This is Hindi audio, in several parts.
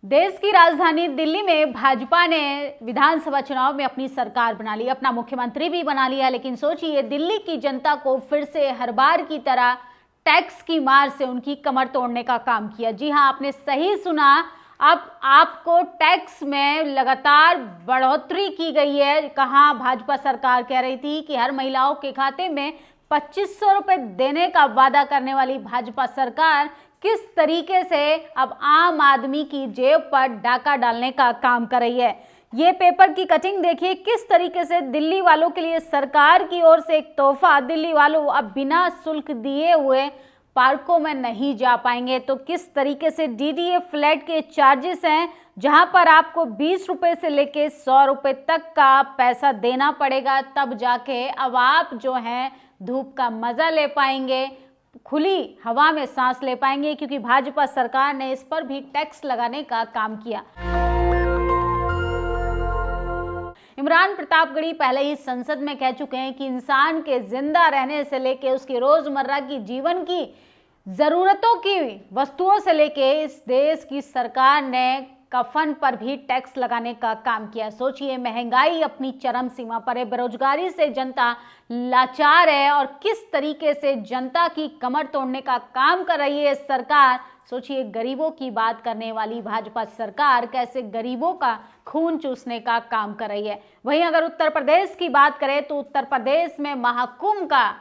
देश की राजधानी दिल्ली में भाजपा ने विधानसभा चुनाव में अपनी सरकार बना ली, अपना मुख्यमंत्री भी बना लिया। लेकिन सोचिए, दिल्ली की जनता को फिर से हर बार की तरह टैक्स की मार से उनकी कमर तोड़ने का काम किया। जी हां, आपने सही सुना। अब आपको टैक्स में लगातार बढ़ोतरी की गई है। कहां भाजपा सरकार कह रही थी कि हर महिलाओं के खाते में 2500 रुपए देने का वादा करने वाली भाजपा सरकार किस तरीके से अब आम आदमी की जेब पर डाका डालने का काम कर रही है। ये पेपर की कटिंग देखिए, किस तरीके से दिल्ली वालों के लिए सरकार की ओर से एक तोहफा। दिल्ली वालों अब बिना शुल्क दिए हुए पार्कों में नहीं जा पाएंगे। तो किस तरीके से डीडीए फ्लैट के चार्जेस हैं, जहां पर आपको 20 रुपए से लेके 100 रुपए तक का पैसा देना पड़ेगा, तब जाके अब आप जो हैं धूप का मजा ले पाएंगे, खुली हवा में सांस ले पाएंगे, क्योंकि भाजपा सरकार ने इस पर भी टैक्स लगाने का काम किया। इमरान प्रतापगढ़ी पहले ही संसद में कह चुके हैं कि इंसान के जिंदा रहने से लेके उसकी रोजमर्रा की जीवन की जरूरतों की वस्तुओं से लेके इस देश की सरकार ने कफन पर भी टैक्स लगाने का काम किया। सोचिए, महंगाई अपनी चरम सीमा पर है, बेरोजगारी से जनता लाचार है और किस तरीके से जनता की कमर तोड़ने का काम कर रही है सरकार। सोचिए, गरीबों की बात करने वाली भाजपा सरकार कैसे गरीबों का खून चूसने का काम कर रही है। वहीं अगर उत्तर प्रदेश की बात करें तो उत्तर प्रदेश में महाकुंभ का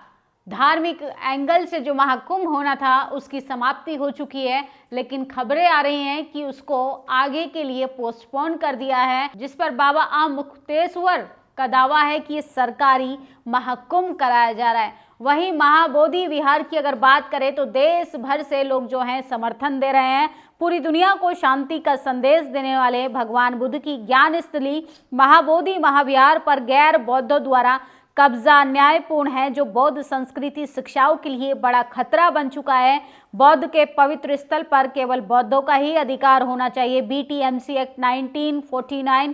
धार्मिक एंगल से जो महाकुंभ होना था उसकी समाप्ति हो चुकी है, लेकिन खबरें आ रही हैं कि उसको आगे के लिए पोस्टपोन कर दिया है, जिस पर बाबा आम मुक्तेश्वर का दावा है कि ये सरकारी महाकुंभ कराया जा रहा है। वहीं महाबोधि विहार की अगर बात करें तो देश भर से लोग जो हैं समर्थन दे रहे हैं। पूरी दुनिया को शांति का संदेश देने वाले भगवान बुद्ध की ज्ञान स्थली महाबोधि महाविहार पर गैर बौद्धों द्वारा कब्जा अन्यायपूर्ण है, जो बौद्ध संस्कृति शिक्षाओं के लिए बड़ा खतरा बन चुका है। बौद्ध के पवित्र स्थल पर केवल बौद्धों का ही अधिकार होना चाहिए। बीटीएमसी एक्ट 1949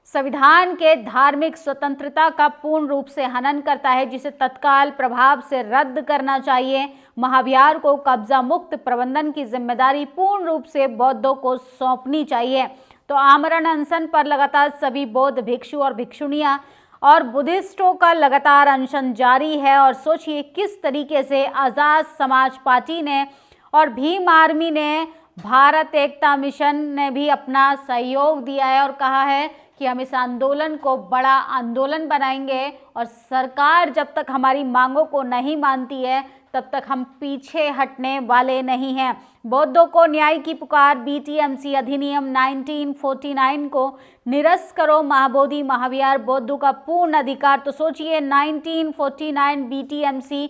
संविधान के धार्मिक स्वतंत्रता का पूर्ण रूप से हनन करता है, जिसे तत्काल प्रभाव से रद्द करना चाहिए। महाविहार को कब्जा मुक्त प्रबंधन की जिम्मेदारी पूर्ण रूप से बौद्धों को सौंपनी चाहिए। तो आमरण अनशन पर लगातार सभी बौद्ध भिक्षु और भिक्षुणियां और बुद्धिस्टों का लगातार अनशन जारी है। और सोचिए, किस तरीके से आज़ाद समाज पार्टी ने और भीम आर्मी ने, भारत एकता मिशन ने भी अपना सहयोग दिया है और कहा है कि हम इस आंदोलन को बड़ा आंदोलन बनाएंगे और सरकार जब तक हमारी मांगों को नहीं मानती है तब तक हम पीछे हटने वाले नहीं हैं। बौद्धों को न्याय की पुकार, बीटीएमसी अधिनियम 1949 को निरस्त करो, महाबोधि महाविहार बौद्धों का पूर्ण अधिकार। तो सोचिए, 1949 बीटीएमसी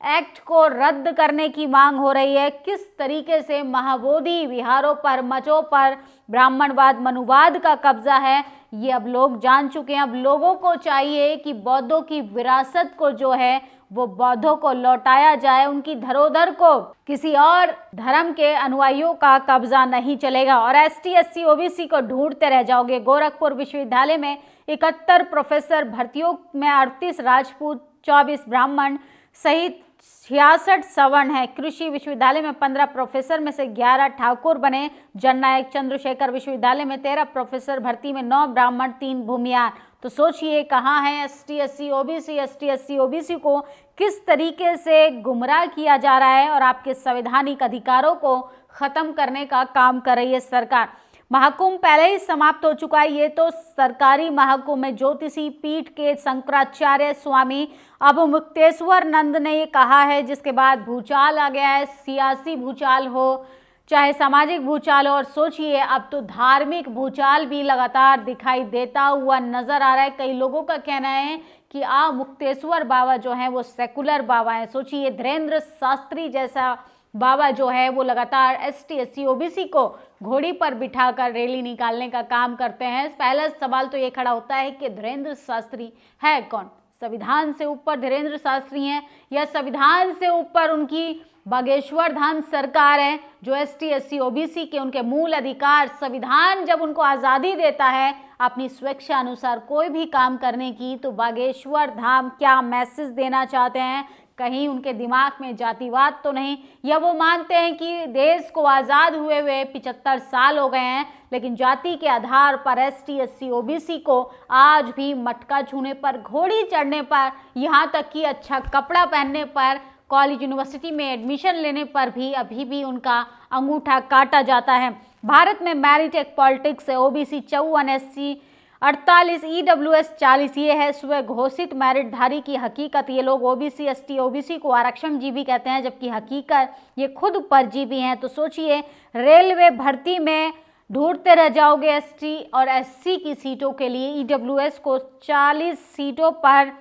एक्ट को रद्द करने की मांग हो रही है। किस तरीके से महाबोधि विहारों पर, मठों पर ब्राह्मणवाद मनुवाद का कब्जा है, ये अब लोग जान चुके हैं। अब लोगों को चाहिए कि बौद्धों की विरासत को जो है वो बौद्धों को लौटाया जाए, उनकी धरोहर को किसी और धर्म के अनुयायियों का कब्जा नहीं चलेगा। और एसटी एससी ओबीसी को ढूंढते रह जाओगे। गोरखपुर विश्वविद्यालय में 71 प्रोफेसर भर्तियों में 38 राजपूत, 24 ब्राह्मण सहित 66 सवर्ण है। कृषि विश्वविद्यालय में 15 प्रोफेसर में से 11 ठाकुर बने। जननायक चंद्रशेखर विश्वविद्यालय में 13 प्रोफेसर भर्ती में 9 ब्राह्मण, 3 भूमियान। तो सोचिए, कहाँ है एसटी एससी ओबीसी को किस तरीके से गुमराह किया जा रहा है और आपके संवैधानिक अधिकारों को खत्म करने का काम कर रही है सरकार। महाकुंभ पहले ही समाप्त हो चुका है। ये तो सरकारी महाकुंभ में ज्योतिषी पीठ के शंकराचार्य स्वामी अब मुक्तेश्वर नंद ने ये कहा है, जिसके बाद भूचाल आ गया है। सियासी भूचाल हो चाहे सामाजिक भूचाल हो, और सोचिए अब तो धार्मिक भूचाल भी लगातार दिखाई देता हुआ नजर आ रहा है। कई लोगों का कहना है कि मुक्तेश्वर बाबा जो हैं वो सेकुलर बाबा हैं। सोचिए, धीरेन्द्र शास्त्री जैसा बाबा जो है वो लगातार एसटी एससी ओबीसी को घोड़ी पर बिठाकर रैली निकालने का काम करते हैं। पहला सवाल तो ये खड़ा होता है कि धीरेन्द्र शास्त्री है कौन? संविधान से ऊपर धीरेन्द्र शास्त्री हैं या संविधान से ऊपर उनकी बागेश्वर धाम सरकार है, जो एसटी एससी ओबीसी के उनके मूल अधिकार, संविधान जब उनको आज़ादी देता है अपनी स्वेच्छा अनुसार कोई भी काम करने की, तो बागेश्वर धाम क्या मैसेज देना चाहते हैं कहीं उनके दिमाग में जातिवाद तो नहीं, या वो मानते हैं कि देश को आज़ाद हुए हुए 75 साल हो गए हैं, लेकिन जाति के आधार पर ST SC OBC को आज भी मटका छूने पर, घोड़ी चढ़ने पर, यहाँ तक कि अच्छा कपड़ा पहनने पर, कॉलेज यूनिवर्सिटी में एडमिशन लेने पर भी अभी भी उनका अंगूठा काटा जाता है। भारत में मैरिट पॉलिटिक्स है। OBC 54, SC 48, EWS 40 ये है स्व घोषित मेरिटधारी की हकीकत। ये लोग OBC ST OBC को आरक्षण जीवी कहते हैं, जबकि हकीकत ये खुद परजीवी हैं। तो सोचिए, रेलवे भर्ती में ढूंढते रह जाओगे ST और SC की सीटों के लिए। EWS को 40 सीटों पर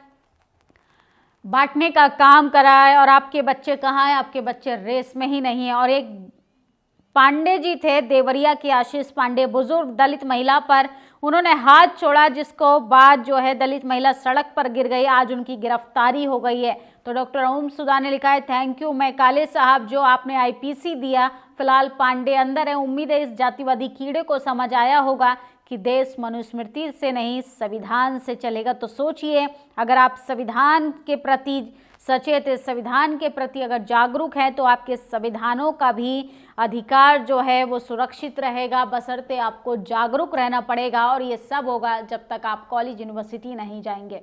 बांटने का काम करा है और आपके बच्चे कहाँ हैं? आपके बच्चे रेस में ही नहीं है। और एक पांडे जी थे, देवरिया के आशीष पांडे, बुजुर्ग दलित महिला पर उन्होंने हाथ छोड़ा, जिसको बाद जो है दलित महिला सड़क पर गिर गई। आज उनकी गिरफ्तारी हो गई है। तो डॉक्टर ओम सुधा ने लिखा है, थैंक यू मैकाले साहब जो आपने IPC दिया। फिलहाल पांडे अंदर है। उम्मीद है इस जातिवादी कीड़े को समझ आया होगा कि देश मनुस्मृति से नहीं संविधान से चलेगा। तो सोचिए, अगर आप संविधान के प्रति सचेत है, संविधान के प्रति अगर जागरूक है, तो आपके संविधानों का भी अधिकार जो है वो सुरक्षित रहेगा, बशर्ते आपको जागरूक रहना पड़ेगा। और ये सब होगा जब तक आप कॉलेज यूनिवर्सिटी नहीं जाएंगे।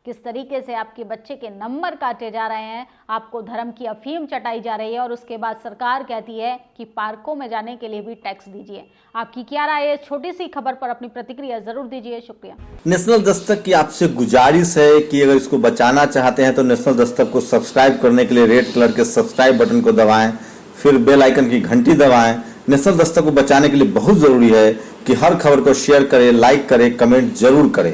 किस तरीके से आपके बच्चे के नंबर काटे जा रहे हैं, आपको धर्म की अफीम चटाई जा रही है, और उसके बाद सरकार कहती है कि पार्कों में जाने के लिए भी टैक्स दीजिए। आपकी क्या राय है? छोटी सी खबर पर अपनी प्रतिक्रिया जरूर दीजिए। शुक्रिया। नेशनल दस्तक की आपसे गुजारिश है कि अगर इसको बचाना चाहते हैं तो नेशनल दस्तक को सब्सक्राइब करने के लिए रेड कलर के सब्सक्राइब बटन को दबाएं, फिर बेल आइकन की घंटी दबाएं। नेशनल दस्तक को बचाने के लिए बहुत जरूरी है कि हर खबर को शेयर करें, लाइक करें, कमेंट जरूर करें।